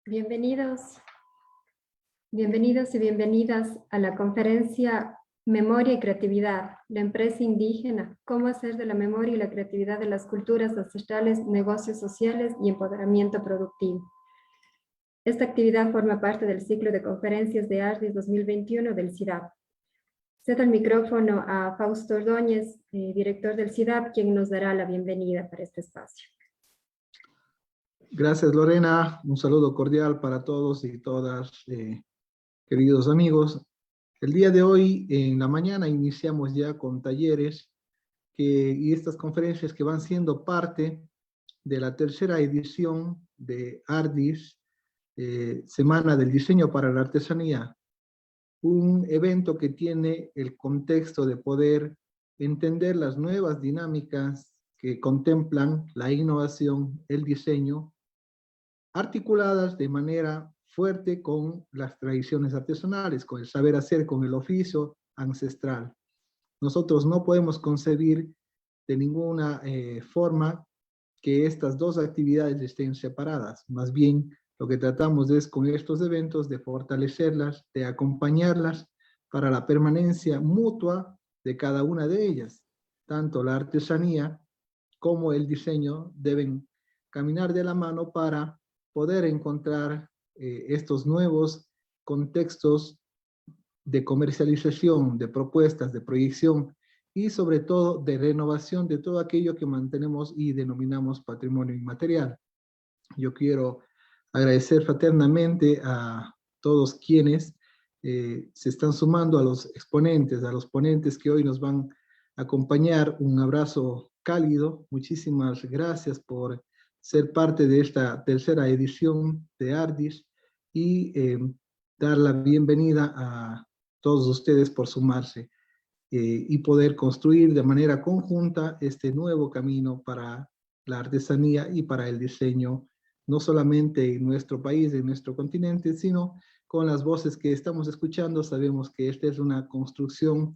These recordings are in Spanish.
Bienvenidos, bienvenidos y bienvenidas a la conferencia Memoria y Creatividad, la empresa indígena, cómo hacer de la memoria y la creatividad de las culturas ancestrales, negocios sociales y empoderamiento productivo. Esta actividad forma parte del ciclo de conferencias de ARDIS 2021 del CIDAP. Cedo el micrófono a Fausto Ordóñez, director del CIDAP, quien nos dará la bienvenida para este espacio. Gracias, Lorena. Un saludo cordial para todos y todas, queridos amigos. El día de hoy, en la mañana, iniciamos ya con talleres y estas conferencias que van siendo parte de la tercera edición de ARDIS, Semana del Diseño para la Artesanía. Un evento que tiene el contexto de poder entender las nuevas dinámicas que contemplan la innovación, el diseño, articuladas de manera fuerte con las tradiciones artesanales, con el saber hacer, con el oficio ancestral. Nosotros no podemos concebir de ninguna forma que estas dos actividades estén separadas. Más bien, lo que tratamos es con estos eventos de fortalecerlas, de acompañarlas para la permanencia mutua de cada una de ellas. Tanto la artesanía como el diseño deben caminar de la mano para poder encontrar estos nuevos contextos de comercialización, de propuestas, de proyección y sobre todo de renovación de todo aquello que mantenemos y denominamos patrimonio inmaterial. Yo quiero agradecer fraternamente a todos quienes se están sumando a los exponentes, a los ponentes que hoy nos van a acompañar. Un abrazo cálido, muchísimas gracias por ser parte de esta tercera edición de ARDIS y dar la bienvenida a todos ustedes por sumarse y poder construir de manera conjunta este nuevo camino para la artesanía y para el diseño, no solamente en nuestro país, en nuestro continente, sino con las voces que estamos escuchando. Sabemos que esta es una construcción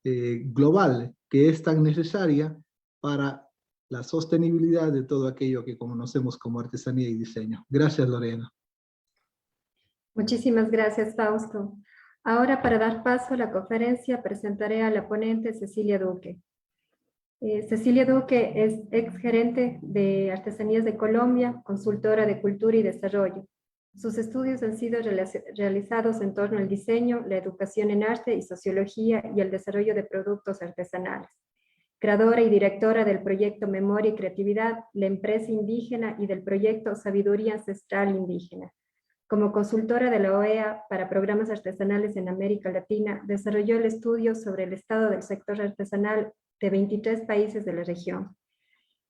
global que es tan necesaria para la sostenibilidad de todo aquello que conocemos como artesanía y diseño. Gracias, Lorena. Muchísimas gracias, Fausto. Ahora, para dar paso a la conferencia, presentaré a la ponente Cecilia Duque. Cecilia Duque es exgerente de Artesanías de Colombia, consultora de cultura y desarrollo. Sus estudios han sido realizados en torno al diseño, la educación en arte y sociología y el desarrollo de productos artesanales. Creadora y directora del proyecto Memoria y Creatividad, la empresa indígena y del proyecto Sabiduría Ancestral Indígena. Como consultora de la OEA para programas artesanales en América Latina, desarrolló el estudio sobre el estado del sector artesanal de 23 países de la región.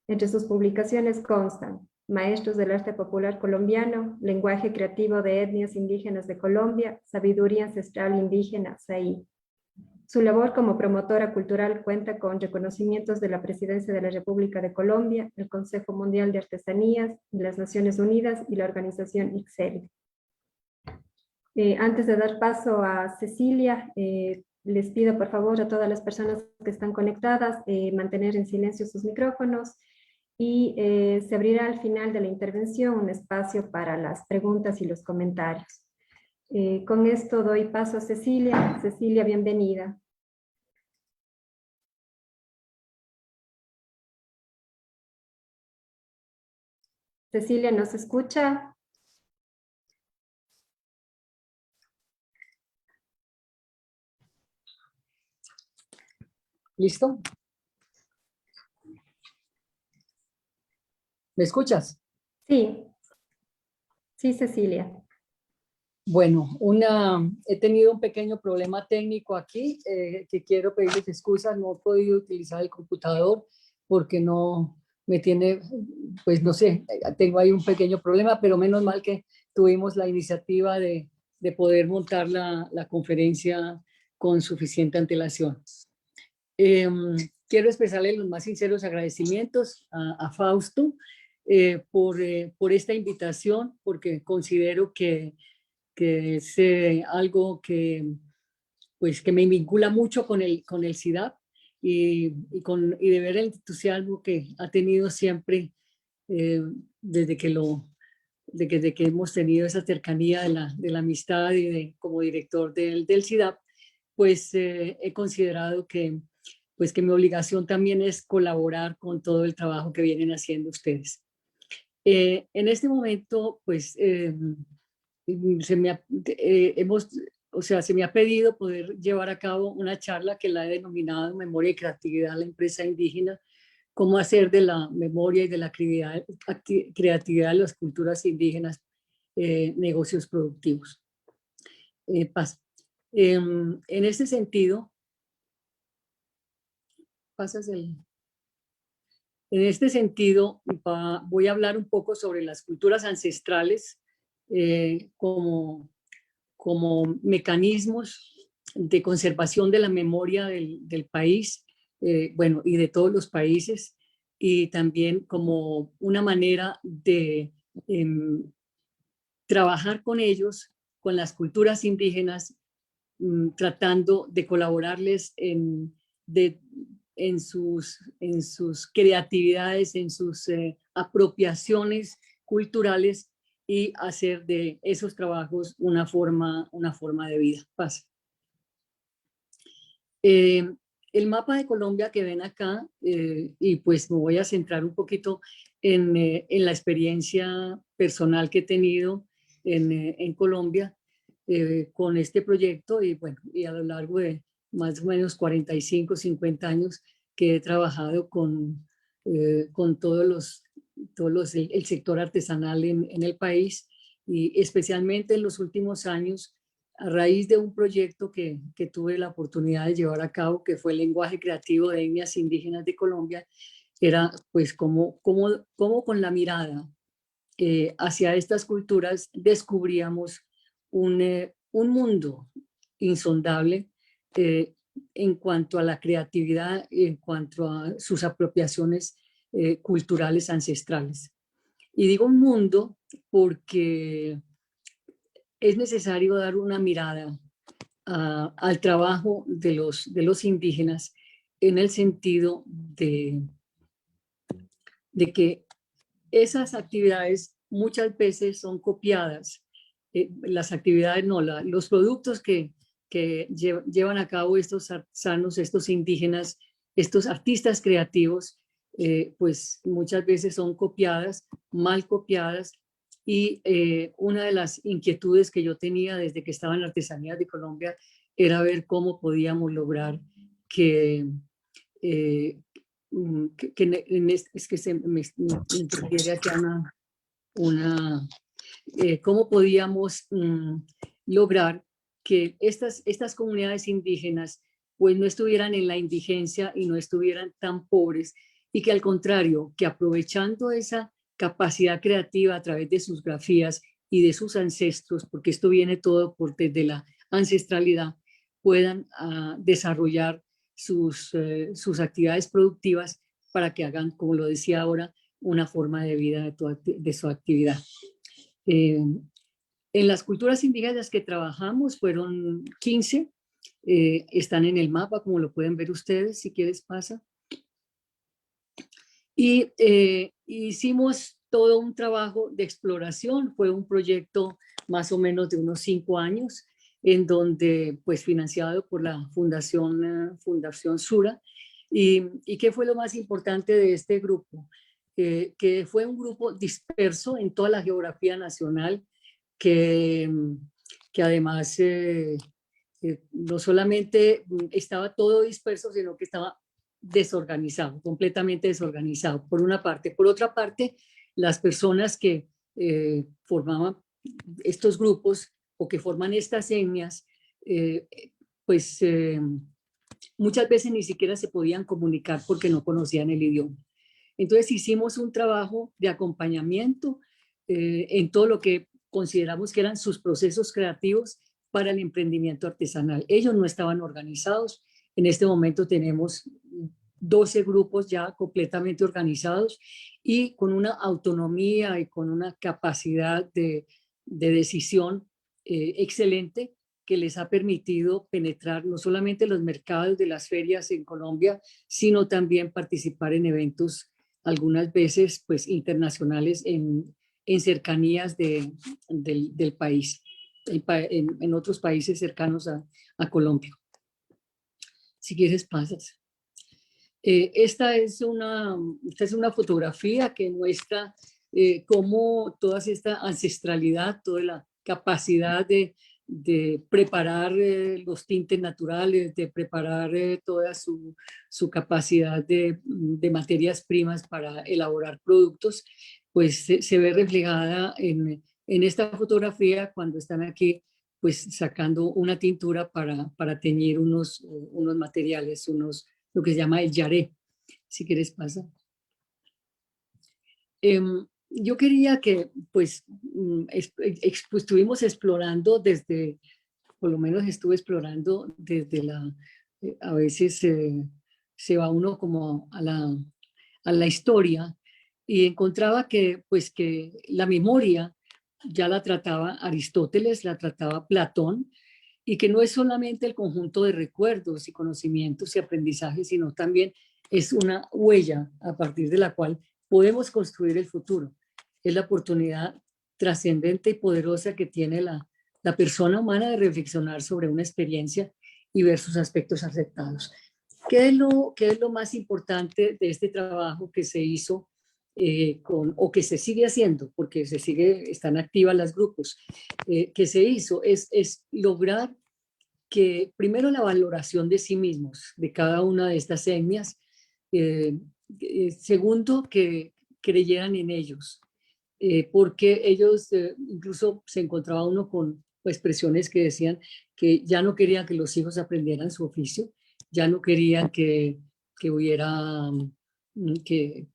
Entre sus publicaciones constan Maestros del Arte Popular Colombiano, Lenguaje Creativo de Etnias Indígenas de Colombia, Sabiduría Ancestral Indígena, SAI. Su labor como promotora cultural cuenta con reconocimientos de la Presidencia de la República de Colombia, el Consejo Mundial de Artesanías, las Naciones Unidas y la organización ICSERI. Antes de dar paso a Cecilia, les pido por favor a todas las personas que están conectadas mantener en silencio sus micrófonos y se abrirá al final de la intervención un espacio para las preguntas y los comentarios. Con esto doy paso a Cecilia. Cecilia, bienvenida. Cecilia, ¿nos escucha? ¿Listo? ¿Me escuchas? Sí. Sí, Cecilia. Bueno, he tenido un pequeño problema técnico aquí, que quiero pedirles excusas. No he podido utilizar el computador porque no me tiene, pues no sé, tengo ahí un pequeño problema, pero menos mal que tuvimos la iniciativa de poder montar la conferencia con suficiente antelación. Quiero expresarle los más sinceros agradecimientos a Fausto por esta invitación, porque considero que es algo que me vincula mucho con el CIDAP y de ver el entusiasmo que ha tenido siempre desde que lo de que hemos tenido esa cercanía de la amistad y como director del CIDAP, pues he considerado que, pues que mi obligación también es colaborar con todo el trabajo que vienen haciendo ustedes. En este momento, pues se me ha pedido poder llevar a cabo una charla que la he denominado Memoria y Creatividad a la Empresa Indígena, cómo hacer de la memoria y de la creatividad de las culturas indígenas negocios productivos. En este sentido, voy a hablar un poco sobre las culturas ancestrales como mecanismos de conservación de la memoria del país, bueno, y de todos los países, y también como una manera de trabajar con ellos, con las culturas indígenas, tratando de colaborarles en sus creatividades, en sus apropiaciones culturales y hacer de esos trabajos una forma de vida. El mapa de Colombia que ven acá, y pues me voy a centrar un poquito en la experiencia personal que he tenido en Colombia con este proyecto, y bueno, y a lo largo de más o menos 45, 50 años que he trabajado con el sector artesanal en el país, y especialmente en los últimos años a raíz de un proyecto que tuve la oportunidad de llevar a cabo, que fue el lenguaje creativo de etnias indígenas de Colombia. Era pues como con la mirada hacia estas culturas descubríamos un mundo insondable en cuanto a la creatividad, en cuanto a sus apropiaciones culturales ancestrales. Y digo un mundo porque es necesario dar una mirada al trabajo de los indígenas en el sentido de que esas actividades muchas veces son copiadas. Las actividades, no, los productos que llevan a cabo estos artesanos, estos indígenas, estos artistas creativos, pues muchas veces son copiadas, mal copiadas. Y una de las inquietudes que yo tenía desde que estaba en Artesanías de Colombia era ver cómo podíamos lograr que es que se me interfiere aquí cómo podíamos lograr que estas comunidades indígenas pues no estuvieran en la indigencia y no estuvieran tan pobres, y que al contrario, que aprovechando esa capacidad creativa a través de sus grafías y de sus ancestros, porque esto viene todo desde la ancestralidad, puedan desarrollar sus actividades productivas para que hagan, como lo decía ahora, una forma de vida de su actividad. En las culturas indígenas que trabajamos fueron 15, están en el mapa, como lo pueden ver ustedes, si quieres pasa. Y hicimos todo un trabajo de exploración, fue un proyecto más o menos de unos 5 años, en donde, pues, financiado por la Fundación Sura. ¿Y qué fue lo más importante de este grupo? Que fue un grupo disperso en toda la geografía nacional, que además no solamente estaba todo disperso, sino que estaba desorganizado, completamente desorganizado, por una parte. Por otra parte, las personas que formaban estos grupos o que forman estas etnias, pues muchas veces ni siquiera se podían comunicar porque no conocían el idioma. Entonces hicimos un trabajo de acompañamiento en todo lo que consideramos que eran sus procesos creativos para el emprendimiento artesanal. Ellos no estaban organizados. En este momento tenemos 12 grupos ya completamente organizados y con una autonomía y con una capacidad de decisión excelente, que les ha permitido penetrar no solamente los mercados de las ferias en Colombia, sino también participar en eventos algunas veces pues internacionales en en cercanías del país, en otros países cercanos a Colombia. Si quieres, pasas. Esta es una fotografía que muestra cómo toda esta ancestralidad, toda la capacidad de preparar los tintes naturales, de preparar toda su capacidad de materias primas para elaborar productos, pues se ve reflejada en esta fotografía cuando están aquí pues sacando una tintura para teñir unos materiales, lo que se llama el yaré. Si quieres, pasa. Yo quería que, pues, estuvimos explorando por lo menos estuve explorando desde a veces se va uno como a la historia y encontraba que, pues, que la memoria ya la trataba Aristóteles, la trataba Platón, y que no es solamente el conjunto de recuerdos y conocimientos y aprendizajes, sino también es una huella a partir de la cual podemos construir el futuro. Es la oportunidad trascendente y poderosa que tiene la persona humana de reflexionar sobre una experiencia y ver sus aspectos afectados. ¿Qué es lo más importante de este trabajo que se hizo o que se sigue haciendo, porque están activas las grupos, que se hizo es lograr que primero la valoración de sí mismos, de cada una de estas etnias, segundo que creyeran en ellos, porque ellos incluso se encontraba uno con expresiones que decían que ya no querían que los hijos aprendieran su oficio, ya no querían que hubiera que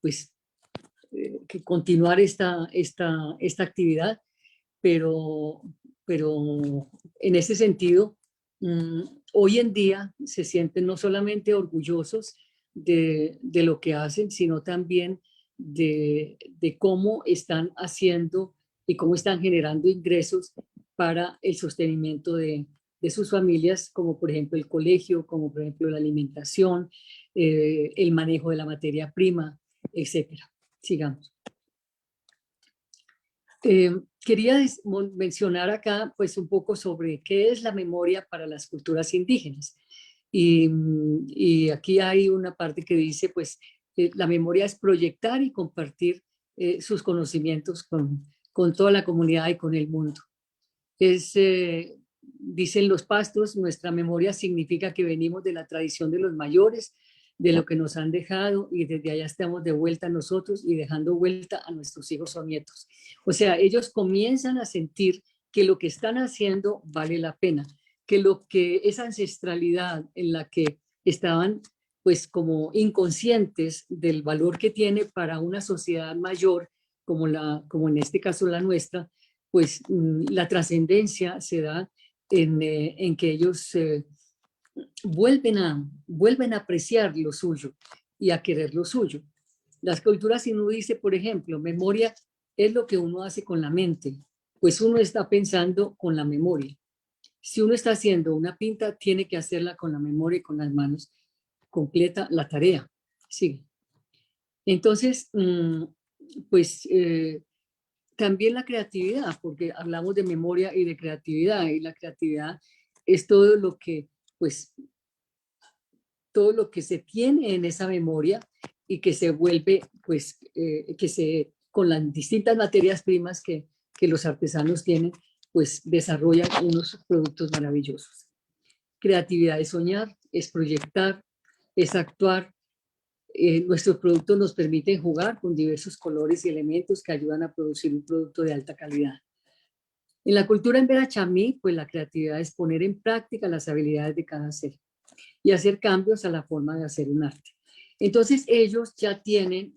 continuar esta actividad, pero en ese sentido, hoy en día se sienten no solamente orgullosos de lo que hacen, sino también de cómo están haciendo y cómo están generando ingresos para el sostenimiento de sus familias, como por ejemplo el colegio, como por ejemplo la alimentación, el manejo de la materia prima, etcétera. Sigamos. Quería mencionar acá pues un poco sobre qué es la memoria para las culturas indígenas. Y aquí hay una parte que dice pues la memoria es proyectar y compartir sus conocimientos con toda la comunidad y con el mundo. Dicen los pastos, nuestra memoria significa que venimos de la tradición de los mayores, de lo que nos han dejado y desde allá estamos de vuelta a nosotros y dejando vuelta a nuestros hijos o nietos. O sea, ellos comienzan a sentir que lo que están haciendo vale la pena, que esa ancestralidad en la que estaban pues como inconscientes del valor que tiene para una sociedad mayor como en este caso la nuestra, pues la trascendencia se da en que ellos vuelven a apreciar lo suyo y a querer lo suyo. Las culturas inú dice, por ejemplo, memoria es lo que uno hace con la mente, pues uno está pensando con la memoria. Si uno está haciendo una pinta, tiene que hacerla con la memoria y con las manos. Completa la tarea. Sí. Entonces, pues también la creatividad, porque hablamos de memoria y de creatividad, y la creatividad es todo lo que, pues, todo lo que se tiene en esa memoria y que se vuelve, pues, con las distintas materias primas que los artesanos tienen, pues desarrollan unos productos maravillosos. Creatividad es soñar, es proyectar, es actuar. Nuestros productos nos permiten jugar con diversos colores y elementos que ayudan a producir un producto de alta calidad. En la cultura embera chamí, pues la creatividad es poner en práctica las habilidades de cada ser y hacer cambios a la forma de hacer un arte. Entonces ellos ya tienen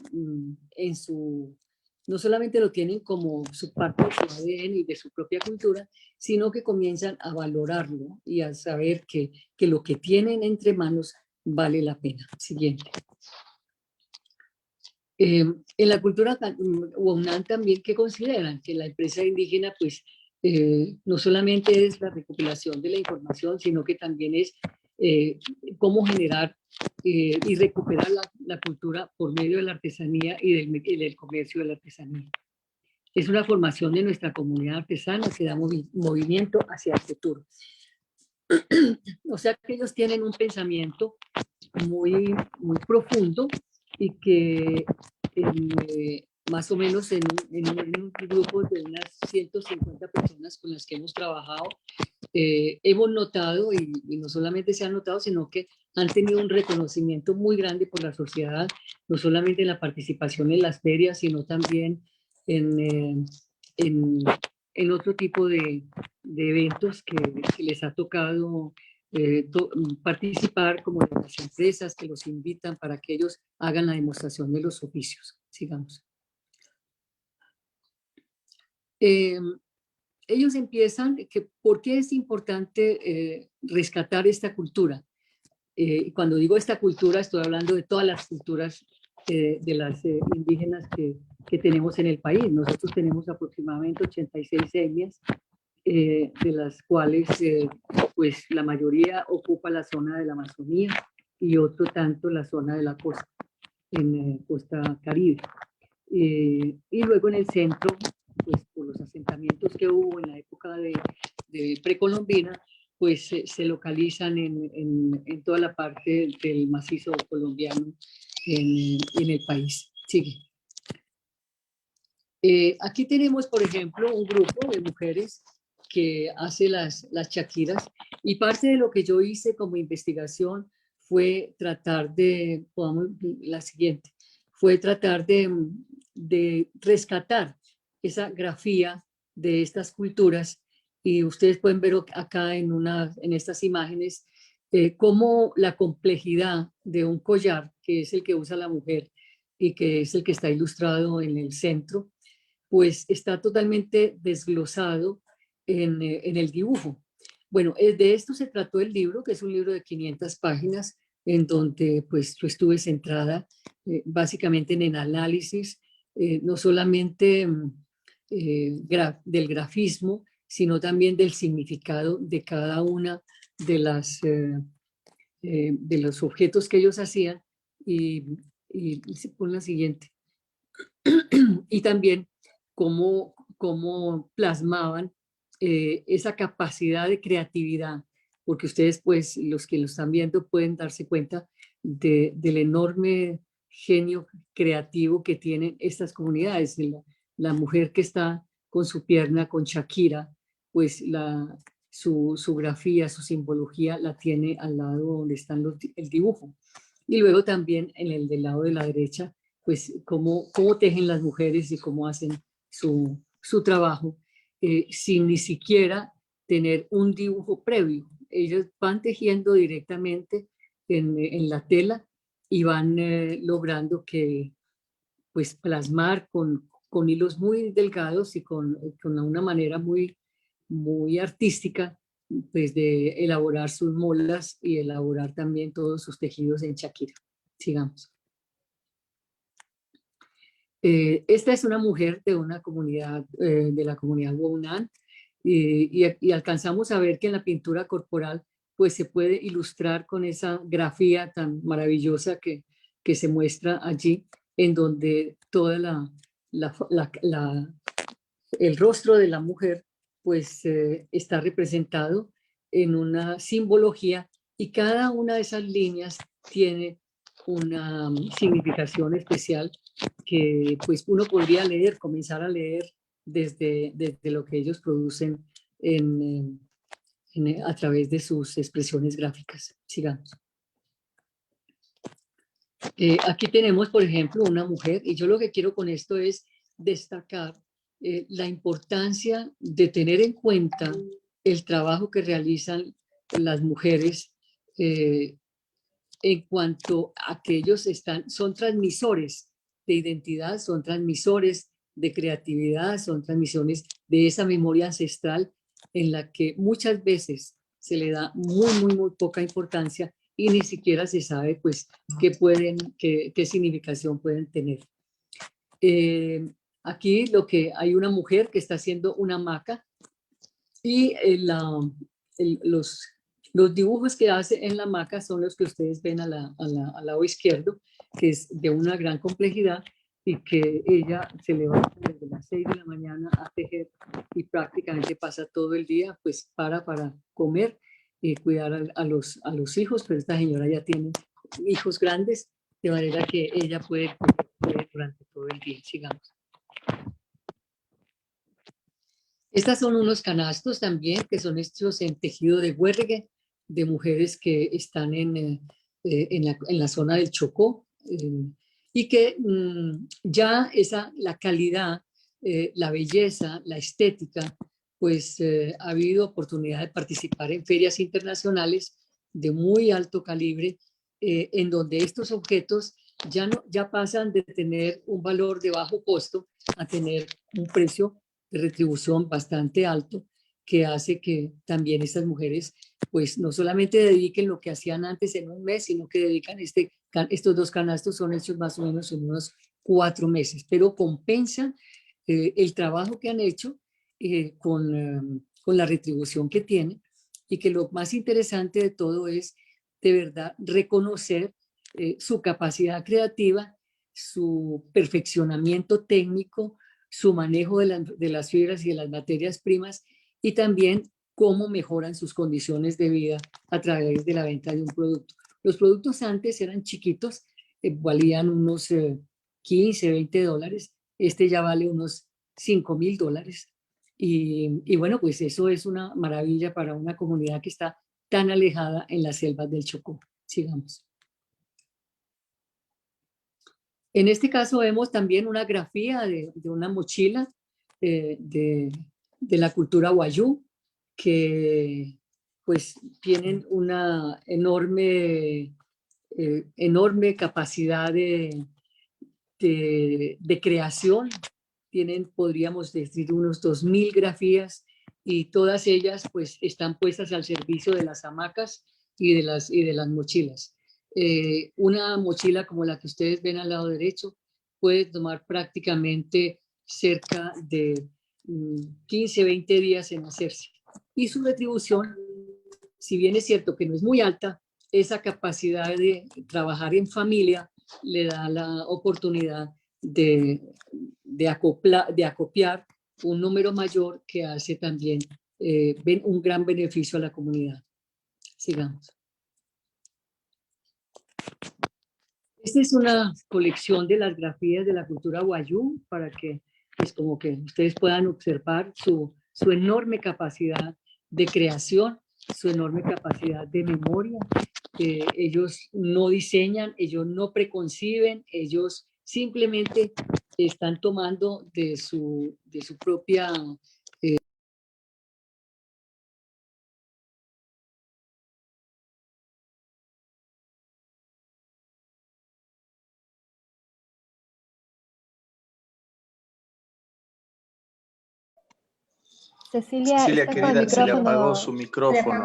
no solamente lo tienen como su parte de su ADN y de su propia cultura, sino que comienzan a valorarlo y a saber que lo que tienen entre manos vale la pena. Siguiente. En la cultura Huaunán también, ¿qué consideran? Que la empresa indígena, pues, no solamente es la recopilación de la información, sino que también es cómo generar y recuperar la cultura por medio de la artesanía y del comercio de la artesanía. es una formación de nuestra comunidad artesana que da movimiento hacia el futuro. O sea que ellos tienen un pensamiento muy, muy profundo y que más o menos en un grupo de unas 150 personas con las que hemos trabajado, hemos notado, y no solamente se han notado, sino que han tenido un reconocimiento muy grande por la sociedad, no solamente en la participación en las ferias, sino también en otro tipo de eventos que les ha tocado participar, como de las empresas que los invitan para que ellos hagan la demostración de los oficios. Sigamos. Ellos empiezan, ¿por qué es importante rescatar esta cultura? Cuando digo esta cultura, estoy hablando de todas las culturas de las indígenas que tenemos en el país. Nosotros tenemos aproximadamente 86 etnias, de las cuales pues la mayoría ocupa la zona de la Amazonía y otro tanto la zona de la costa, en costa Caribe. Y luego en el centro, pues por los asentamientos que hubo en la época de precolombina, pues se localizan en toda la parte del macizo colombiano en el país. Sigue. Aquí tenemos, por ejemplo, un grupo de mujeres que hace las chaquiras, y parte de lo que yo hice como investigación fue tratar de, la siguiente, fue tratar de rescatar esa grafía de estas culturas, y ustedes pueden ver acá en estas imágenes cómo la complejidad de un collar, que es el que usa la mujer y que es el que está ilustrado en el centro, pues está totalmente desglosado en el dibujo. Bueno, de esto se trató el libro, que es un libro de 500 páginas, en donde pues yo estuve centrada básicamente en el análisis, no solamente del grafismo, sino también del significado de cada una de de los objetos que ellos hacían, y se pone la siguiente. Y también cómo plasmaban esa capacidad de creatividad, porque ustedes, pues, los que lo están viendo pueden darse cuenta del enorme genio creativo que tienen estas comunidades. La mujer que está con su pierna, con Shakira, pues su grafía, su simbología la tiene al lado donde están el dibujo. Y luego también en el del lado de la derecha, pues cómo tejen las mujeres y cómo hacen su trabajo sin ni siquiera tener un dibujo previo. Ellos van tejiendo directamente en la tela y van logrando que, pues, plasmar con hilos muy delgados y con una manera muy, muy artística, pues, de elaborar sus molas y elaborar también todos sus tejidos en Shakira. Sigamos. Esta es una mujer de una comunidad, de la comunidad Wounaan, y alcanzamos a ver que en la pintura corporal pues se puede ilustrar con esa grafía tan maravillosa que se muestra allí, en donde toda el rostro de la mujer pues está representado en una simbología, y cada una de esas líneas tiene una significación especial que pues uno podría leer, comenzar a leer desde lo que ellos producen a través de sus expresiones gráficas. Sigamos. Aquí tenemos, por ejemplo, una mujer, y yo lo que quiero con esto es destacar la importancia de tener en cuenta el trabajo que realizan las mujeres en cuanto a que ellos son transmisores de identidad, son transmisores de creatividad, son transmisores de esa memoria ancestral en la que muchas veces se le da muy poca importancia y ni siquiera se sabe pues qué significación pueden tener. Aquí hay una mujer que está haciendo una hamaca, y los dibujos que hace en la hamaca son los que ustedes ven al lado izquierdo, que es de una gran complejidad, y que ella se levanta desde las 6 de la mañana mañana a tejer y prácticamente pasa todo el día, pues para comer y cuidar a los hijos, pero esta señora ya tiene hijos grandes, de manera que ella puede durante todo el día. Sigamos. Estas son unos canastos también que son hechos en tejido de huergue de mujeres que están en la zona del Chocó y que ya la calidad, la belleza, la estética, pues ha habido oportunidad de participar en ferias internacionales de muy alto calibre en donde estos objetos ya pasan de tener un valor de bajo costo a tener un precio de retribución bastante alto, que hace que también estas mujeres pues no solamente dediquen lo que hacían antes en un mes, sino que dedican estos 2 canastos son hechos más o menos en unos 4 meses, pero compensan el trabajo que han hecho con la retribución que tienen, y que lo más interesante de todo es de verdad reconocer su capacidad creativa, su perfeccionamiento técnico, su manejo de las fibras y de las materias primas, y también cómo mejoran sus condiciones de vida a través de la venta de un producto. Los productos antes eran chiquitos, valían unos 15, 20 dólares. Este ya vale unos 5.000 dólares. Y bueno, pues eso es una maravilla para una comunidad que está tan alejada en las selvas del Chocó. Sigamos. En este caso vemos también una grafía de una mochila de la cultura wayuu, que pues tienen una enorme capacidad de creación. Tienen, podríamos decir, unos 2.000 grafías, y todas ellas pues están puestas al servicio de las hamacas y de las mochilas. Una mochila como la que ustedes ven al lado derecho puede tomar prácticamente cerca de 15, 20 días en hacerse. Y su retribución, si bien es cierto que no es muy alta, esa capacidad de trabajar en familia le da la oportunidad de acopiar un número mayor, que hace también un gran beneficio a la comunidad. Sigamos. Esta es una colección de las grafías de la cultura wayuu, para que pues como que ustedes puedan observar su enorme capacidad de creación, su enorme capacidad de memoria. Ellos no diseñan, ellos no preconciben, ellos simplemente están tomando de su propia Cecilia, Cecilia, está con el querida, se le micrófono. apagó su micrófono.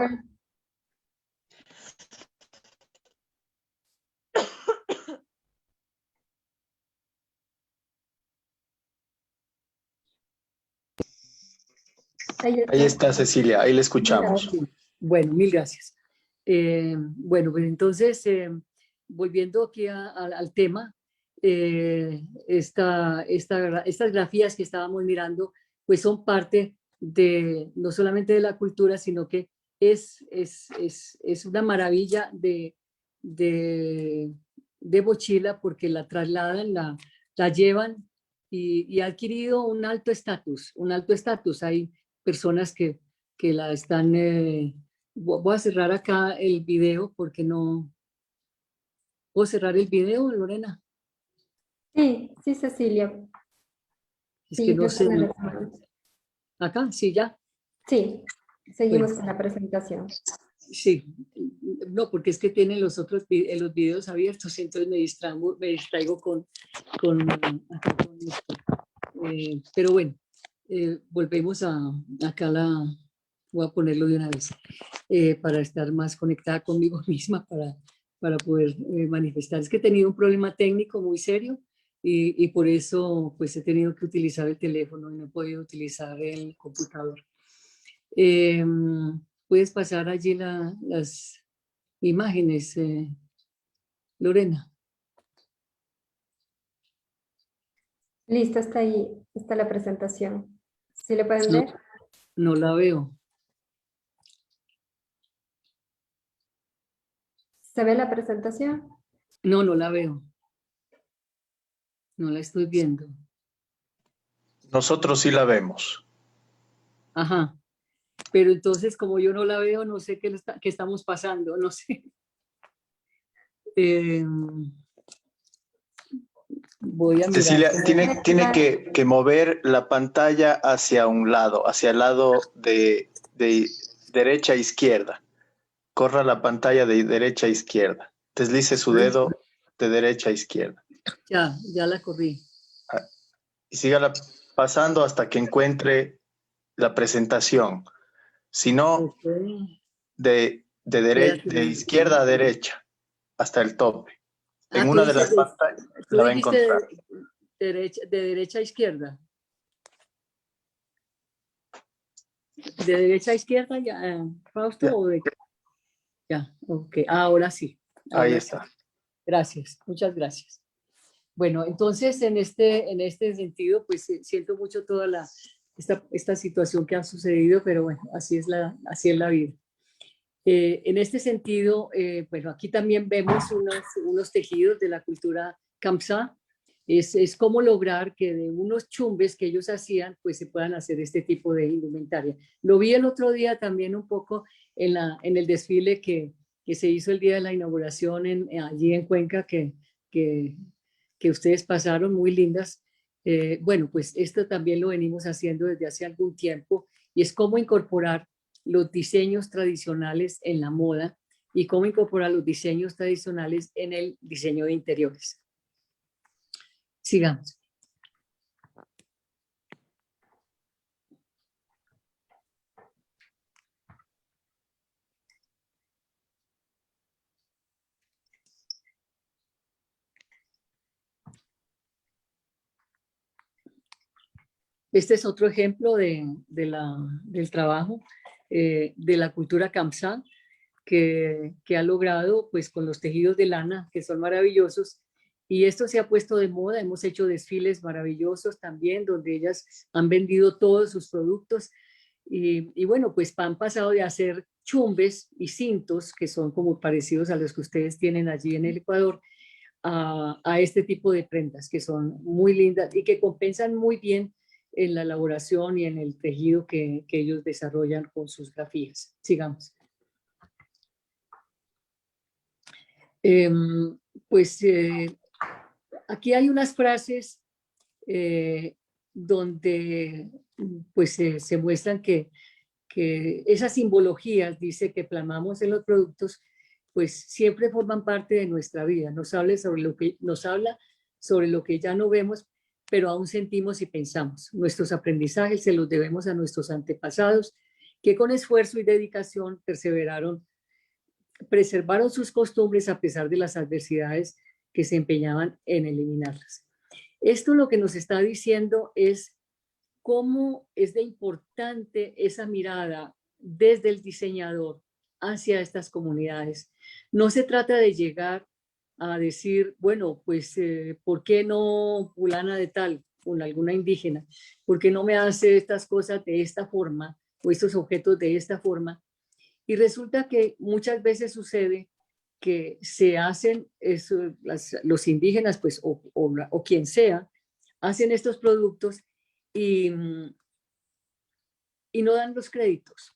Ahí está, Cecilia, ahí le escuchamos. Bueno, mil gracias. Bueno, pues entonces, volviendo aquí al tema, estas grafías que estábamos mirando, pues son parte no solamente de la cultura, sino que es una maravilla de mochila, porque la trasladan, la llevan, y ha adquirido un alto estatus, Hay personas que la están... voy a cerrar acá el video porque no... ¿Puedo cerrar el video, Lorena? Sí, sí, Cecilia. Es Sí, que no yo sé. también las mando. Acá, sí, ya. Sí, seguimos Bueno, con la presentación. sí. No, porque es que tienen los los videos abiertos, entonces me distraigo con esto. Pero bueno, volvemos acá voy a ponerlo de una vez, para estar más conectada conmigo misma, para poder manifestar. Es que he tenido un problema técnico muy serio, y por eso pues he tenido que utilizar el teléfono y no he podido utilizar el computador. Puedes pasar allí las imágenes, Lorena. Listo, está ahí, está la presentación. ¿Sí le pueden ver? No la veo. ¿Se ve la presentación? No, no la veo. No la estoy viendo. Nosotros sí la vemos. Ajá. Pero entonces, como yo no la veo, no sé qué estamos pasando, no sé. Voy a mirar. Cecilia, cómo- tiene que mover la pantalla hacia un lado, hacia el lado de derecha a izquierda. Corra la pantalla de derecha a izquierda. Deslice su dedo de derecha a izquierda. Ya la corrí. Y sígala pasando hasta que encuentre la presentación. Si no, Ok. de Espérate. izquierda a derecha, hasta el tope. En Tú una de dices, las pantallas tú la va a dijiste encontrar. de derecha a izquierda. De derecha a izquierda, ya, Fausto, Ya, o de... Ya, ok. Ahora sí. ahí Ahora sí. está. Gracias. Muchas gracias. Bueno, entonces en este sentido, pues siento mucho toda esta situación que ha sucedido, pero bueno, así es la vida. En este sentido, bueno, aquí también vemos unos tejidos de la cultura Kamsá. Es cómo lograr que de unos chumbes que ellos hacían, pues se puedan hacer este tipo de indumentaria. Lo vi el otro día también un poco en el desfile que se hizo el día de la inauguración allí en Cuenca, que, que ustedes pasaron, muy lindas. Bueno, pues esto también lo venimos haciendo desde hace algún tiempo y es cómo incorporar los diseños tradicionales en la moda y cómo incorporar los diseños tradicionales en el diseño de interiores. Sigamos. Este es otro ejemplo del trabajo de la cultura Kamsá que ha logrado pues con los tejidos de lana que son maravillosos y esto se ha puesto de moda, hemos hecho desfiles maravillosos también donde ellas han vendido todos sus productos y bueno pues han pasado de hacer chumbes y cintos que son como parecidos a los que ustedes tienen allí en el Ecuador a este tipo de prendas que son muy lindas y que compensan muy bien en la elaboración y en el tejido que ellos desarrollan con sus grafías. Sigamos. Pues aquí hay unas frases donde pues se muestran que esas simbologías, dice, que plasmamos en los productos, pues siempre forman parte de nuestra vida. Nos habla sobre lo que ya no vemos, pero aún sentimos y pensamos. Nuestros aprendizajes se los debemos a nuestros antepasados, que con esfuerzo y dedicación preservaron sus costumbres a pesar de las adversidades que se empeñaban en eliminarlas. Esto lo que nos está diciendo es cómo es de importante esa mirada desde el diseñador hacia estas comunidades. No se trata de llegar a decir, bueno, pues, ¿por qué no fulana de tal, con alguna indígena? ¿Por qué no me hace estas cosas de esta forma o estos objetos de esta forma? Y resulta que muchas veces sucede que se hacen eso, los indígenas, pues, o quien sea, hacen estos productos y, y no dan los créditos.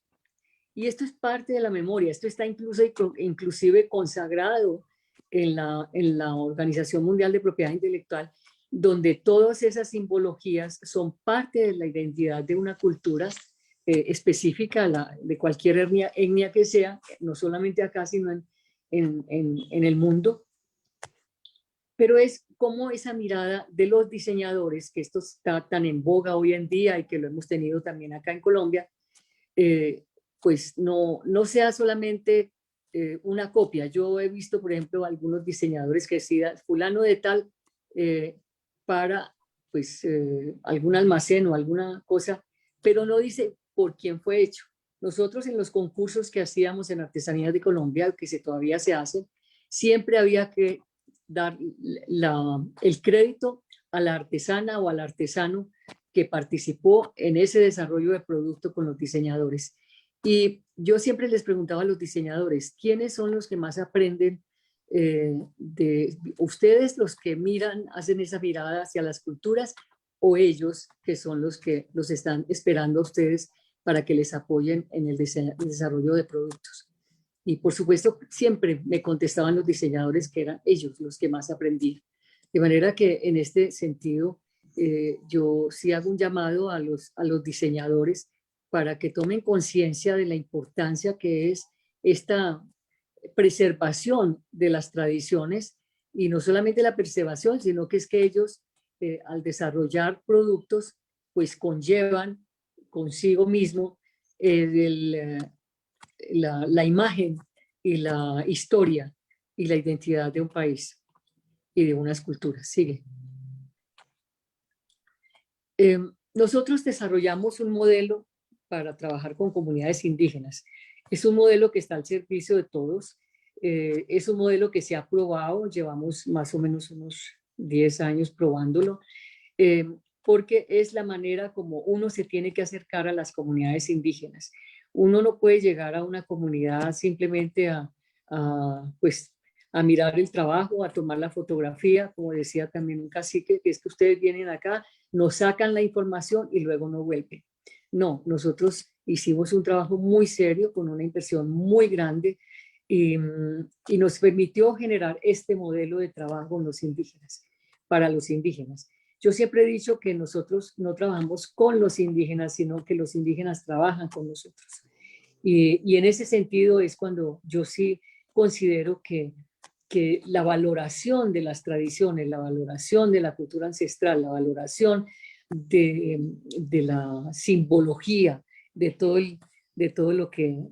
Y esto es parte de la memoria, esto está inclusive consagrado en la Organización Mundial de Propiedad Intelectual, donde todas esas simbologías son parte de la identidad de una cultura específica de cualquier etnia que sea, no solamente acá, sino en el mundo. Pero es como esa mirada de los diseñadores, que esto está tan en boga hoy en día y que lo hemos tenido también acá en Colombia, pues no sea solamente una copia. Yo he visto, por ejemplo, algunos diseñadores que decían fulano de tal para pues algún almacén o alguna cosa, pero no dice por quién fue hecho. Nosotros en los concursos que hacíamos en Artesanías de Colombia, que todavía se hacen, siempre había que dar el crédito a la artesana o al artesano que participó en ese desarrollo de producto con los diseñadores. Y yo siempre les preguntaba a los diseñadores, ¿quiénes son los que más aprenden de ustedes, los que miran, hacen esa mirada hacia las culturas, o ellos que son los que los están esperando a ustedes para que les apoyen en el desarrollo de productos? Y por supuesto, siempre me contestaban los diseñadores que eran ellos los que más aprendían. De manera que en este sentido, yo sí hago un llamado a los diseñadores para que tomen conciencia de la importancia que es esta preservación de las tradiciones, y no solamente la preservación, sino que es que ellos al desarrollar productos pues conllevan consigo mismo la imagen y la historia y la identidad de un país y de unas culturas. Sigue. Nosotros desarrollamos un modelo para trabajar con comunidades indígenas. Es un modelo que está al servicio de todos. Es un modelo que se ha probado, llevamos más o menos unos 10 años probándolo, porque es la manera como uno se tiene que acercar a las comunidades indígenas. Uno no puede llegar a una comunidad simplemente pues, a mirar el trabajo, a tomar la fotografía, como decía también un cacique, que es que ustedes vienen acá, nos sacan la información y luego no vuelven. No, nosotros hicimos un trabajo muy serio con una inversión muy grande y nos permitió generar este modelo de trabajo en los indígenas, para los indígenas. Yo siempre he dicho que nosotros no trabajamos con los indígenas, sino que los indígenas trabajan con nosotros. Y en ese sentido es cuando yo sí considero que la valoración de las tradiciones, la valoración de la cultura ancestral, la valoración de la simbología, de todo lo que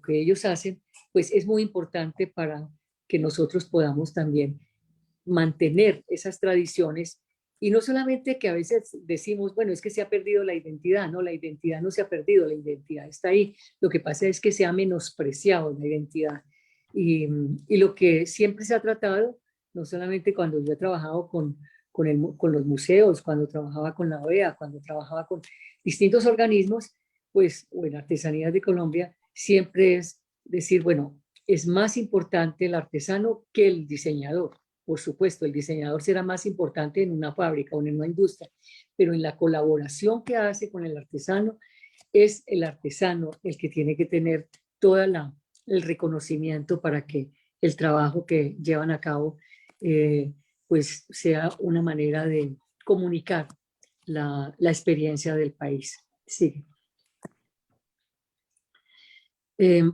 ellos hacen, pues es muy importante para que nosotros podamos también mantener esas tradiciones. Y no solamente que a veces decimos, bueno, es que se ha perdido la identidad. No, la identidad no se ha perdido, la identidad está ahí. Lo que pasa es que se ha menospreciado la identidad. Y lo que siempre se ha tratado, no solamente cuando yo he trabajado con los museos, cuando trabajaba con la OEA, cuando trabajaba con distintos organismos, pues, o en Artesanías de Colombia, siempre es decir, bueno, es más importante el artesano que el diseñador. Por supuesto, el diseñador será más importante en una fábrica o en una industria, pero en la colaboración que hace con el artesano, es el artesano el que tiene que tener todo el reconocimiento para que el trabajo que llevan a cabo pues sea una manera de comunicar la experiencia del país. Sí.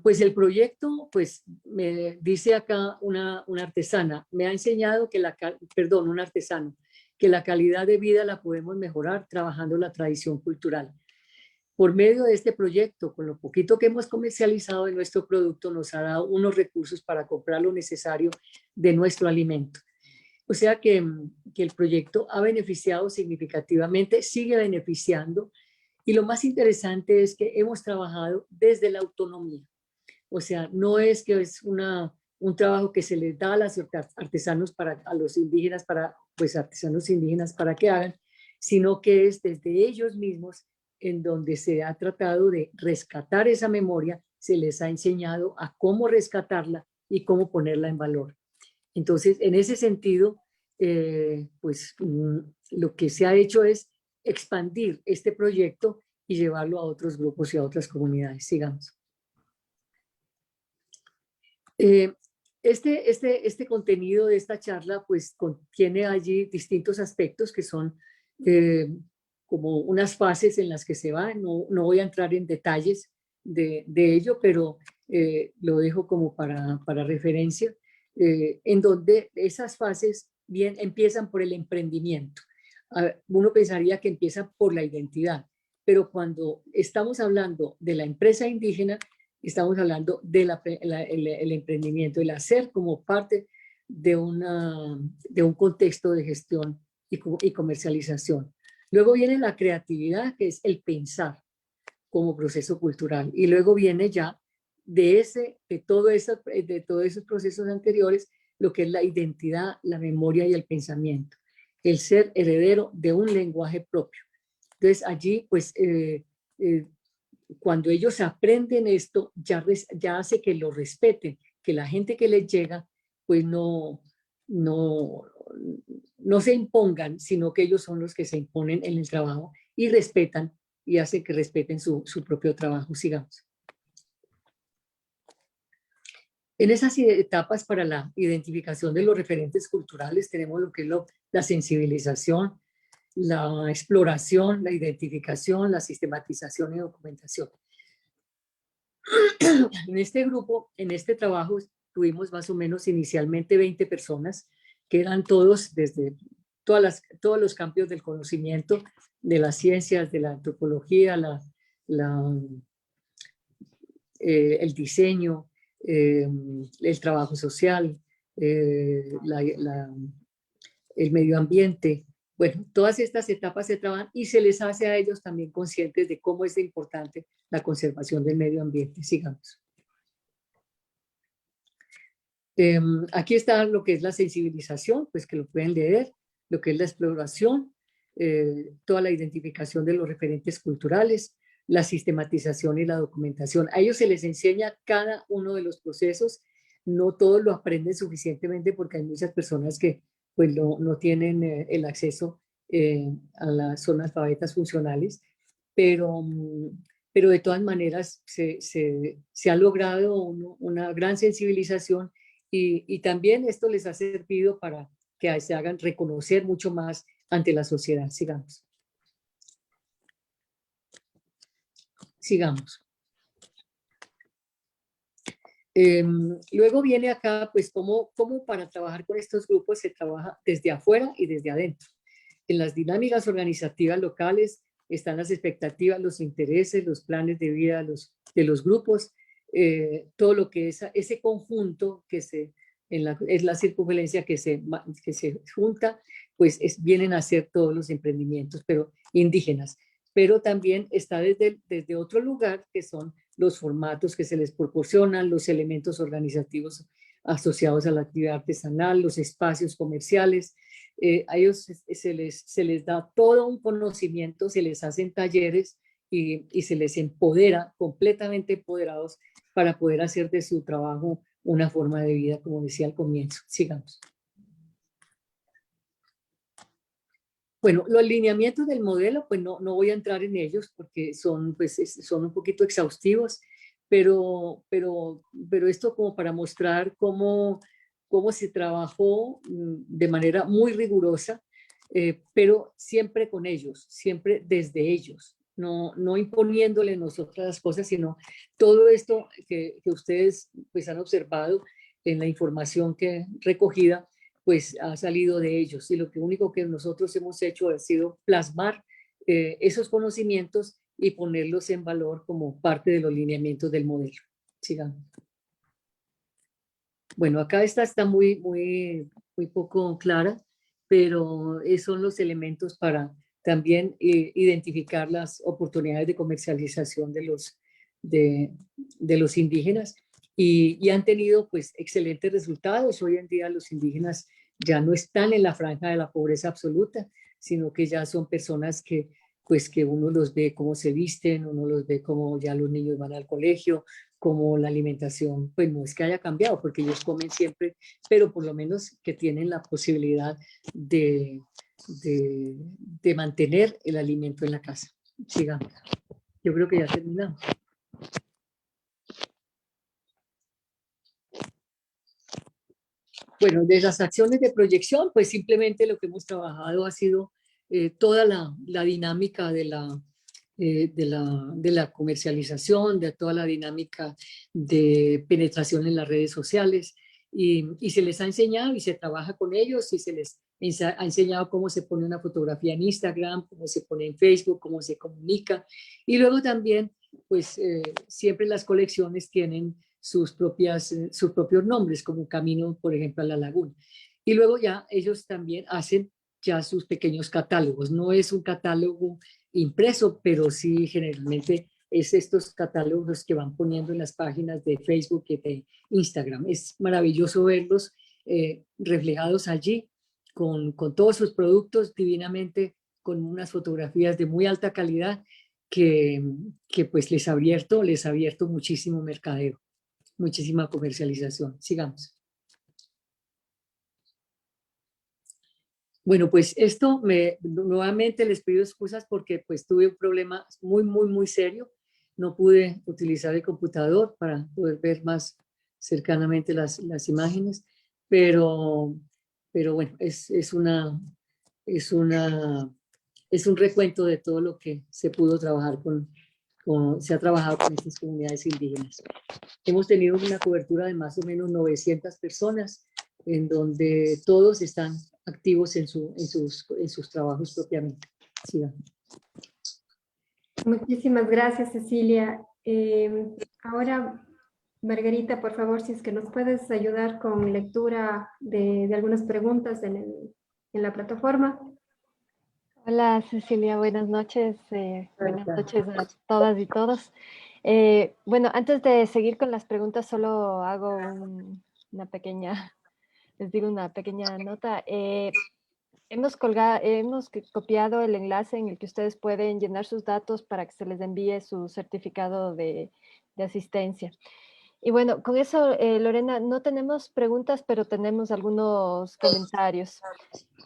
Pues el proyecto, pues me dice acá una artesana, me ha enseñado que un artesano, que la calidad de vida la podemos mejorar trabajando la tradición cultural. Por medio de este proyecto, con lo poquito que hemos comercializado de nuestro producto, nos ha dado unos recursos para comprar lo necesario de nuestro alimento. O sea que el proyecto ha beneficiado significativamente, sigue beneficiando. Y lo más interesante es que hemos trabajado desde la autonomía. O sea, no es que es un trabajo que se les da a los artesanos, a los indígenas, pues artesanos indígenas para que hagan, sino que es desde ellos mismos en donde se ha tratado de rescatar esa memoria, se les ha enseñado a cómo rescatarla y cómo ponerla en valor. Entonces, en ese sentido, pues lo que se ha hecho es expandir este proyecto y llevarlo a otros grupos y a otras comunidades. Sigamos. Este contenido de esta charla pues contiene allí distintos aspectos que son como unas fases en las que se va. No voy a entrar en detalles de ello, pero lo dejo como para referencia, en donde esas fases bien empiezan por el emprendimiento. Uno pensaría que empieza por la identidad, pero cuando estamos hablando de la empresa indígena, estamos hablando del emprendimiento, el hacer como parte de un contexto de gestión y comercialización. Luego viene la creatividad, que es el pensar como proceso cultural. Y luego viene ya de todos esos procesos anteriores, lo que es la identidad, la memoria y el pensamiento. El ser heredero de un lenguaje propio. Entonces allí, pues, cuando ellos aprenden esto, ya hace que lo respeten, que la gente que les llega, pues no, no se impongan, sino que ellos son los que se imponen en el trabajo y respetan y hace que respeten su propio trabajo. Sigamos. En esas etapas para la identificación de los referentes culturales tenemos lo que es la sensibilización, la exploración, la identificación, la sistematización y documentación. En este grupo, en este trabajo, tuvimos más o menos inicialmente 20 personas, que eran todos desde todos los campos del conocimiento, de las ciencias, de la antropología, el diseño, el trabajo social, el medio ambiente. Bueno, todas estas etapas se trabajan y se les hace a ellos también conscientes de cómo es importante la conservación del medio ambiente. Sigamos. Aquí está lo que es la sensibilización, pues que lo pueden leer, lo que es la exploración, toda la identificación de los referentes culturales, la sistematización y la documentación. A ellos se les enseña cada uno de los procesos, no todos lo aprenden suficientemente porque hay muchas personas que pues no tienen el acceso a las zonas alfabetas funcionales, pero de todas maneras se ha logrado una gran sensibilización y también esto les ha servido para que se hagan reconocer mucho más ante la sociedad. Sigamos. Luego viene acá, pues, cómo para trabajar con estos grupos se trabaja desde afuera y desde adentro. En las dinámicas organizativas locales están las expectativas, los intereses, los planes de vida de los grupos, todo lo que es ese conjunto que es la circunferencia que se junta, pues vienen a ser todos los emprendimientos, pero indígenas. Pero también está desde otro lugar, que son los formatos que se les proporcionan, los elementos organizativos asociados a la actividad artesanal, los espacios comerciales. A ellos se les da todo un conocimiento, se les hacen talleres y se les empodera, completamente empoderados, para poder hacer de su trabajo una forma de vida, como decía al comienzo. Sigamos. Bueno, los lineamientos del modelo, pues no voy a entrar en ellos porque son un poquito exhaustivos, pero esto como para mostrar cómo se trabajó de manera muy rigurosa, pero siempre con ellos, siempre desde ellos, no imponiéndole nosotras las cosas, sino todo esto que ustedes pues han observado en la información que recogida, pues ha salido de ellos. Y lo único que nosotros hemos hecho ha sido plasmar esos conocimientos y ponerlos en valor como parte de los lineamientos del modelo. Sigamos. Bueno, acá está muy poco clara, pero son los elementos para también identificar las oportunidades de comercialización de los indígenas y han tenido pues excelentes resultados. Hoy en día los indígenas ya no están en la franja de la pobreza absoluta, sino que ya son personas que uno los ve cómo se visten, uno los ve cómo ya los niños van al colegio, como la alimentación, pues no es que haya cambiado, porque ellos comen siempre, pero por lo menos que tienen la posibilidad de mantener el alimento en la casa. Sigamos. Yo creo que ya terminamos. Bueno, de las acciones de proyección, pues simplemente lo que hemos trabajado ha sido toda la dinámica de la comercialización, de toda la dinámica de penetración en las redes sociales y se les ha enseñado y se trabaja con ellos y se les ha enseñado cómo se pone una fotografía en Instagram, cómo se pone en Facebook, cómo se comunica y luego también pues siempre las colecciones tienen sus propios nombres, como Camino, por ejemplo, a la Laguna. Y luego ya ellos también hacen ya sus pequeños catálogos. No es un catálogo impreso, pero sí generalmente es estos catálogos que van poniendo en las páginas de Facebook y de Instagram. Es maravilloso verlos reflejados allí con todos sus productos divinamente con unas fotografías de muy alta calidad que pues les ha abierto muchísimo mercadeo, muchísima comercialización. Sigamos. Bueno, pues esto nuevamente les pido excusas porque pues tuve un problema muy serio. No pude utilizar el computador para poder ver más cercanamente las imágenes, pero bueno, es un recuento de todo lo que se pudo trabajar se ha trabajado con estas comunidades indígenas. Hemos tenido una cobertura de más o menos 900 personas, en donde todos están activos en sus trabajos propiamente. Sí. Muchísimas gracias, Cecilia. Ahora, Margarita, por favor, si es que nos puedes ayudar con lectura de algunas preguntas en la plataforma. Hola Cecilia, buenas noches. Buenas noches a todas y todos. Bueno, antes de seguir con las preguntas, solo hago una pequeña, les digo una pequeña nota. Hemos copiado el enlace en el que ustedes pueden llenar sus datos para que se les envíe su certificado de asistencia. Y bueno, con eso, Lorena, no tenemos preguntas, pero tenemos algunos comentarios.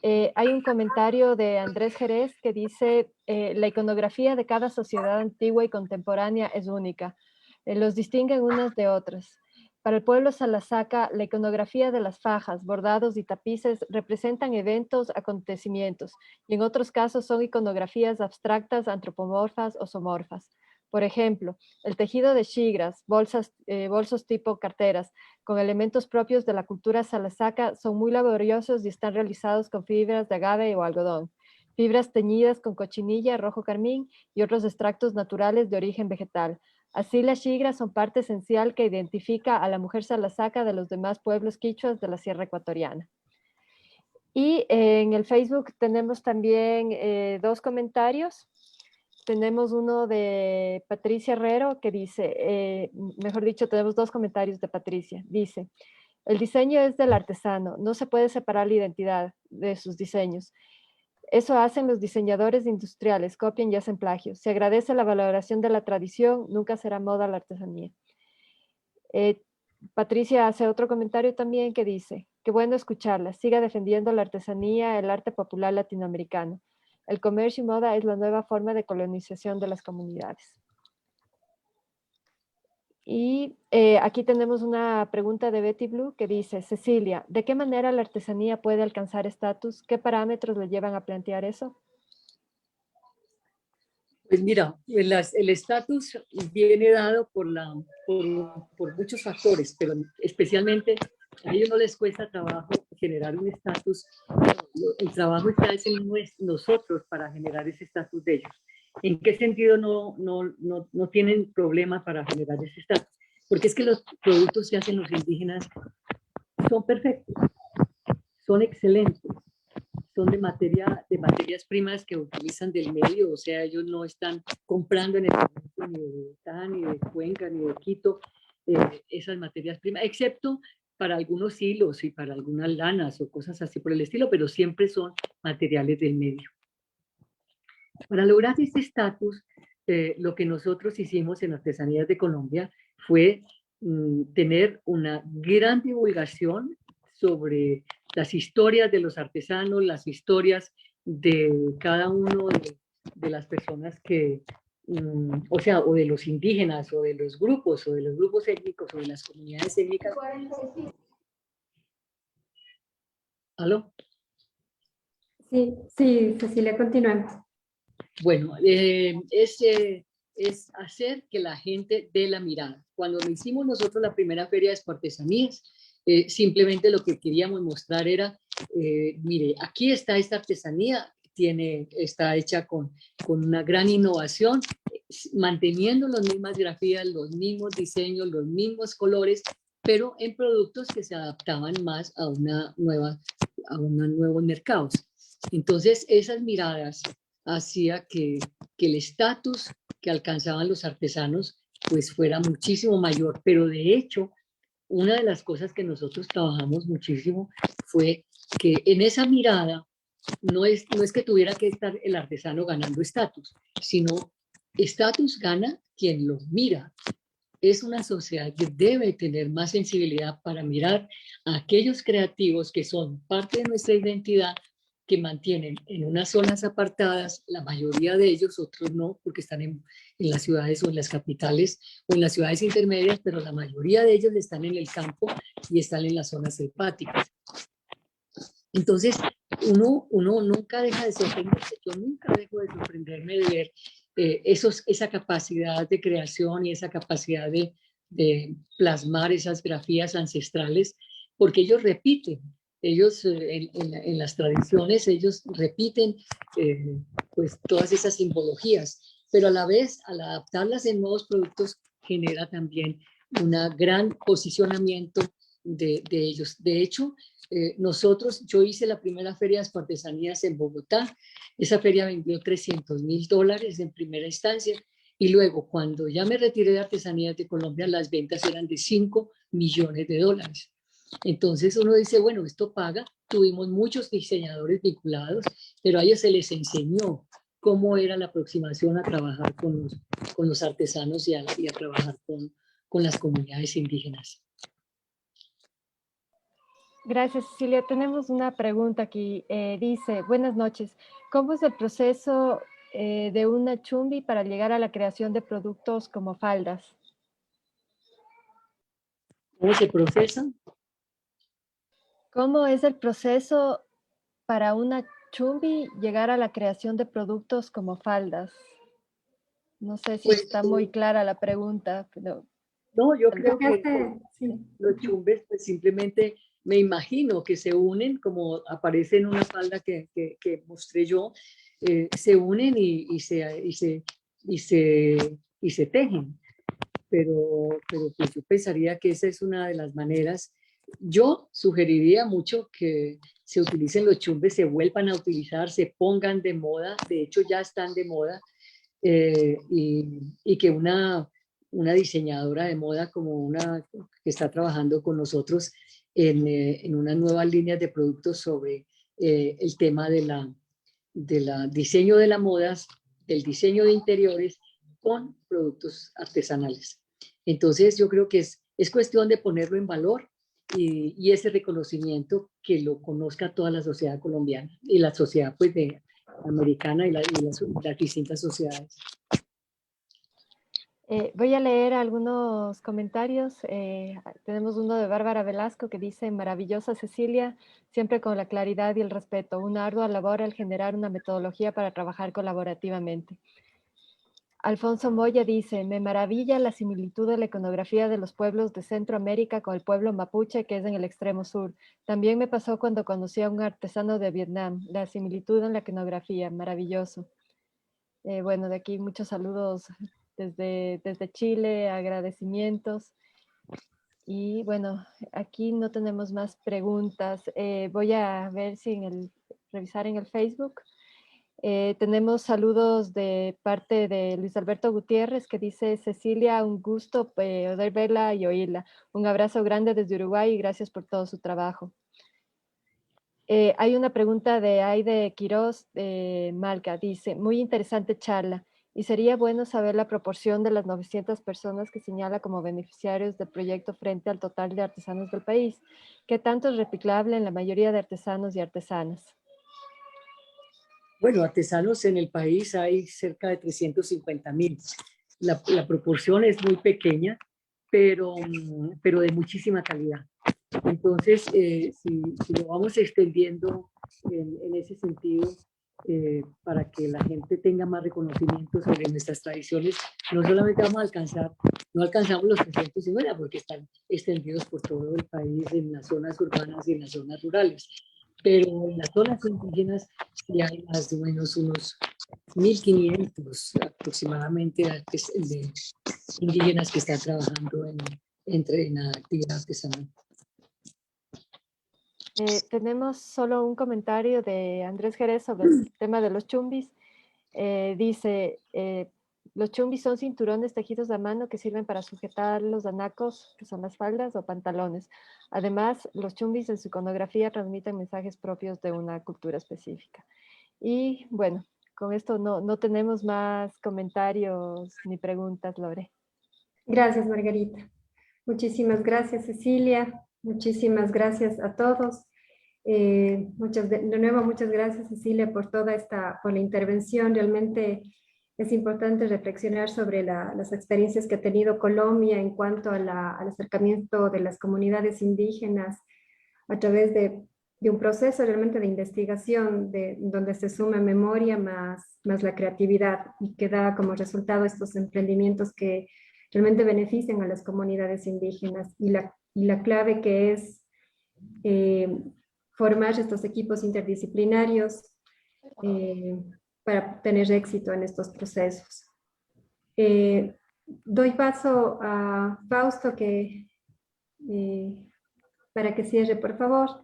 Hay un comentario de Andrés Jerez que dice, la iconografía de cada sociedad antigua y contemporánea es única. Los distinguen unas de otras. Para el pueblo Salazaca, la iconografía de las fajas, bordados y tapices representan eventos, acontecimientos, y en otros casos son iconografías abstractas, antropomorfas o zoomorfas. Por ejemplo, el tejido de xigras, bolsos tipo carteras, con elementos propios de la cultura salazaca, son muy laboriosos y están realizados con fibras de agave o algodón, fibras teñidas con cochinilla, rojo carmín y otros extractos naturales de origen vegetal. Así, las xigras son parte esencial que identifica a la mujer salazaca de los demás pueblos quichuas de la Sierra Ecuatoriana. Y en el Facebook tenemos también dos comentarios. Tenemos uno de Patricia Herrero que dice, mejor dicho, tenemos dos comentarios de Patricia. Dice, el diseño es del artesano, no se puede separar la identidad de sus diseños. Eso hacen los diseñadores industriales, copian y hacen plagios. Se agradece la valoración de la tradición, nunca será moda la artesanía. Patricia hace otro comentario también que dice, qué bueno escucharla, siga defendiendo la artesanía, el arte popular latinoamericano. El comercio y moda es la nueva forma de colonización de las comunidades. Y aquí tenemos una pregunta de Betty Blue que dice, Cecilia, ¿de qué manera la artesanía puede alcanzar estatus? ¿Qué parámetros le llevan a plantear eso? Pues mira, el estatus viene dado por muchos factores, pero especialmente a ellos no les cuesta trabajo generar un estatus. El trabajo está en nosotros para generar ese estatus de ellos. ¿En qué sentido no tienen problema para generar ese estatus? Porque es que los productos que hacen los indígenas son perfectos, son excelentes, son de materias primas que utilizan del medio, o sea, ellos no están comprando en el momento ni de Bogotá, ni de Cuenca, ni de Quito, esas materias primas, excepto para algunos hilos y para algunas lanas o cosas así por el estilo, pero siempre son materiales del medio. Para lograr este estatus, lo que nosotros hicimos en Artesanías de Colombia fue tener una gran divulgación sobre las historias de los artesanos, las historias de cada uno de las personas que, o sea, o de los indígenas, o de los grupos étnicos, o de las comunidades étnicas. ¿Aló? Sí, Cecilia, continuemos. Bueno, es hacer que la gente dé la mirada. Cuando lo hicimos nosotros la primera feria de artesanías, simplemente lo que queríamos mostrar era, mire, aquí está esta artesanía, está hecha con una gran innovación, manteniendo las mismas grafías, los mismos diseños, los mismos colores, pero en productos que se adaptaban más a nuevos mercados. Entonces, esas miradas hacía que el estatus que alcanzaban los artesanos pues fuera muchísimo mayor, pero de hecho una de las cosas que nosotros trabajamos muchísimo fue que en esa mirada no es que tuviera que estar el artesano ganando estatus, sino estatus gana quien lo mira. Es una sociedad que debe tener más sensibilidad para mirar a aquellos creativos que son parte de nuestra identidad, que mantienen en unas zonas apartadas, la mayoría de ellos, otros no, porque están en las ciudades o en las capitales o en las ciudades intermedias, pero la mayoría de ellos están en el campo y están en las zonas selváticas. Entonces, uno nunca deja de sorprenderse. Yo nunca dejo de sorprenderme de ver esa capacidad de creación y esa capacidad de plasmar esas grafías ancestrales, porque ellos repiten. Ellos en las tradiciones, ellos repiten pues todas esas simbologías, pero a la vez, al adaptarlas en nuevos productos, genera también un gran posicionamiento de ellos. De hecho, yo hice la primera feria de artesanías en Bogotá. Esa feria vendió $300,000 en primera instancia, y luego, cuando ya me retiré de Artesanías de Colombia, las ventas eran de $5 millones. Entonces uno dice, bueno, esto paga. Tuvimos muchos diseñadores vinculados, pero a ellos se les enseñó cómo era la aproximación a trabajar con los artesanos y a trabajar con las comunidades indígenas. Gracias, Cecilia. Tenemos una pregunta aquí. Dice, buenas noches. ¿Cómo es el proceso de una chumbi para llegar a la creación de productos como faldas? ¿Cómo se procesa? ¿Cómo es el proceso para una chumbi llegar a la creación de productos como faldas? No sé si Pues, está muy clara la pregunta, pero... no, yo Creo creo que sí. los chumbes pues simplemente me imagino que se unen, como aparece en una falda que mostré yo, se unen y se tejen. Pero pues yo pensaría que esa es una de las maneras. Yo sugeriría mucho que se utilicen los chumbes, se vuelvan a utilizar, se pongan de moda, de hecho ya están de moda, y que una diseñadora de moda como una que está trabajando con nosotros en unas nuevas líneas de productos sobre el tema de la diseño de las modas, del diseño de interiores con productos artesanales. Entonces yo creo que es cuestión de ponerlo en valor y ese reconocimiento que lo conozca toda la sociedad colombiana y la sociedad pues americana y las distintas sociedades. Voy a leer algunos comentarios. Tenemos uno de Bárbara Velasco que dice, maravillosa Cecilia, siempre con la claridad y el respeto, una ardua labor al generar una metodología para trabajar colaborativamente. Alfonso Moya dice, me maravilla la similitud de la iconografía de los pueblos de Centroamérica con el pueblo mapuche que es en el extremo sur. También me pasó cuando conocí a un artesano de Vietnam, la similitud en la iconografía, maravilloso. Bueno, de aquí muchos saludos desde Chile, agradecimientos. Y bueno, aquí no tenemos más preguntas. Voy a ver si revisar en el Facebook. Tenemos saludos de parte de Luis Alberto Gutiérrez que dice, Cecilia, un gusto poder verla y oírla. Un abrazo grande desde Uruguay y gracias por todo su trabajo. Hay una pregunta de Aide Quiroz Malca, dice, muy interesante charla y sería bueno saber la proporción de las 900 personas que señala como beneficiarios del proyecto frente al total de artesanos del país. ¿Qué tanto es replicable en la mayoría de artesanos y artesanas? Bueno, artesanos en el país hay cerca de 350,000. La proporción es muy pequeña, pero de muchísima calidad. Entonces, si lo vamos extendiendo en ese sentido, para que la gente tenga más reconocimiento sobre nuestras tradiciones, no solamente no alcanzamos los 350 porque están extendidos por todo el país en las zonas urbanas y en las zonas rurales, pero en las zonas indígenas sí hay más o menos unos 1.500 aproximadamente de indígenas que están trabajando en la actividad artesanal. Tenemos solo un comentario de Andrés Jerez sobre el tema de los chumbis. Dice, los chumbis son cinturones tejidos a mano que sirven para sujetar los anacos, que son las faldas o pantalones. Además, los chumbis en su iconografía transmiten mensajes propios de una cultura específica. Y bueno, con esto no tenemos más comentarios ni preguntas, Lore. Gracias, Margarita. Muchísimas gracias, Cecilia. Muchísimas gracias a todos. De nuevo, muchas gracias, Cecilia, por por la intervención. Realmente es importante reflexionar sobre las experiencias que ha tenido Colombia en cuanto al acercamiento de las comunidades indígenas a través de un proceso realmente de investigación donde se suma memoria más la creatividad y que da como resultado estos emprendimientos que realmente benefician a las comunidades indígenas y la clave que es formar estos equipos interdisciplinarios para tener éxito en estos procesos. Doy paso a Fausto para que cierre, por favor.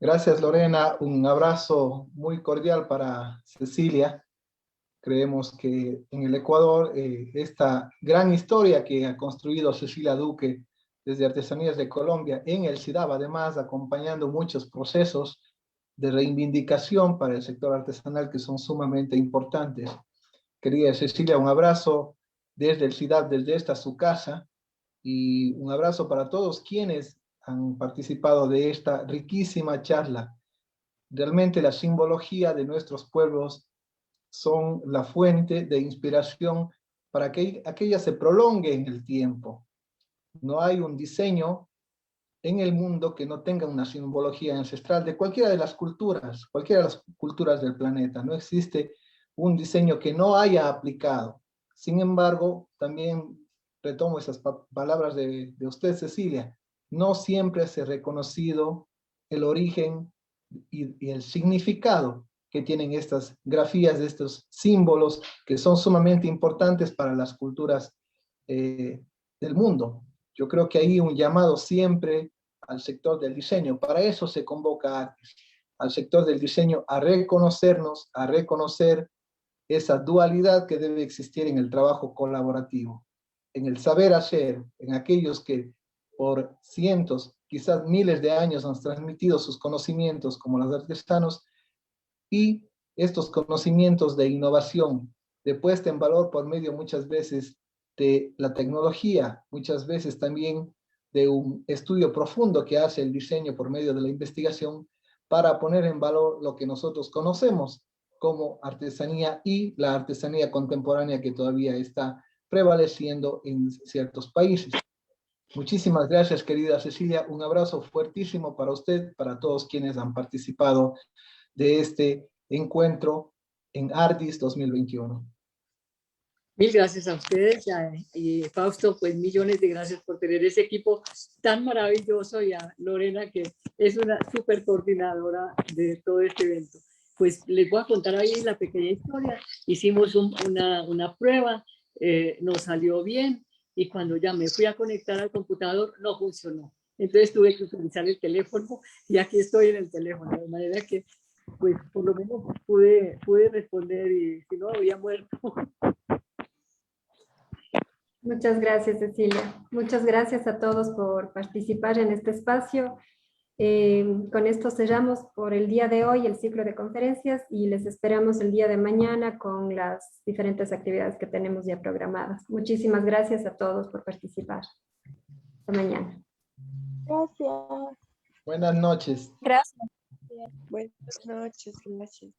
Gracias, Lorena. Un abrazo muy cordial para Cecilia. Creemos que en el Ecuador esta gran historia que ha construido Cecilia Duque desde Artesanías de Colombia en el CIDAB, además acompañando muchos procesos de reivindicación para el sector artesanal que son sumamente importantes. Querida Cecilia, un abrazo desde el CIDAB, desde esta su casa, y un abrazo para todos quienes han participado de esta riquísima charla. Realmente la simbología de nuestros pueblos son la fuente de inspiración para que aquella se prolongue en el tiempo. No hay un diseño en el mundo que no tenga una simbología ancestral de cualquiera de las culturas del planeta. No existe un diseño que no haya aplicado. Sin embargo, también retomo esas palabras de usted, Cecilia, no siempre se ha reconocido el origen y el significado que tienen estas grafías, de estos símbolos que son sumamente importantes para las culturas del mundo. Yo creo que hay un llamado siempre al sector del diseño. Para eso se convoca al sector del diseño a reconocernos, a reconocer esa dualidad que debe existir en el trabajo colaborativo, en el saber hacer, en aquellos que por cientos, quizás miles de años han transmitido sus conocimientos como los artesanos, y estos conocimientos de innovación, de puesta en valor por medio muchas veces de la tecnología, muchas veces también de un estudio profundo que hace el diseño por medio de la investigación para poner en valor lo que nosotros conocemos como artesanía y la artesanía contemporánea que todavía está prevaleciendo en ciertos países. Muchísimas gracias, querida Cecilia. Un abrazo fuertísimo para usted, para todos quienes han participado de este encuentro en Ardis 2021. Mil gracias a ustedes y Fausto, pues millones de gracias por tener ese equipo tan maravilloso, y a Lorena, que es una súper coordinadora de todo este evento. Pues les voy a contar ahí la pequeña historia. Hicimos una prueba, nos salió bien, y cuando ya me fui a conectar al computador no funcionó. Entonces tuve que utilizar el teléfono, y aquí estoy en el teléfono, de manera que pues por lo menos pude responder, y si no había muerto. Muchas gracias, Cecilia. Muchas gracias a todos por participar en este espacio. Con esto cerramos por el día de hoy el ciclo de conferencias y les esperamos el día de mañana con las diferentes actividades que tenemos ya programadas. Muchísimas gracias a todos por participar. Hasta mañana. Gracias. Buenas noches. Gracias. Buenas noches, gracias.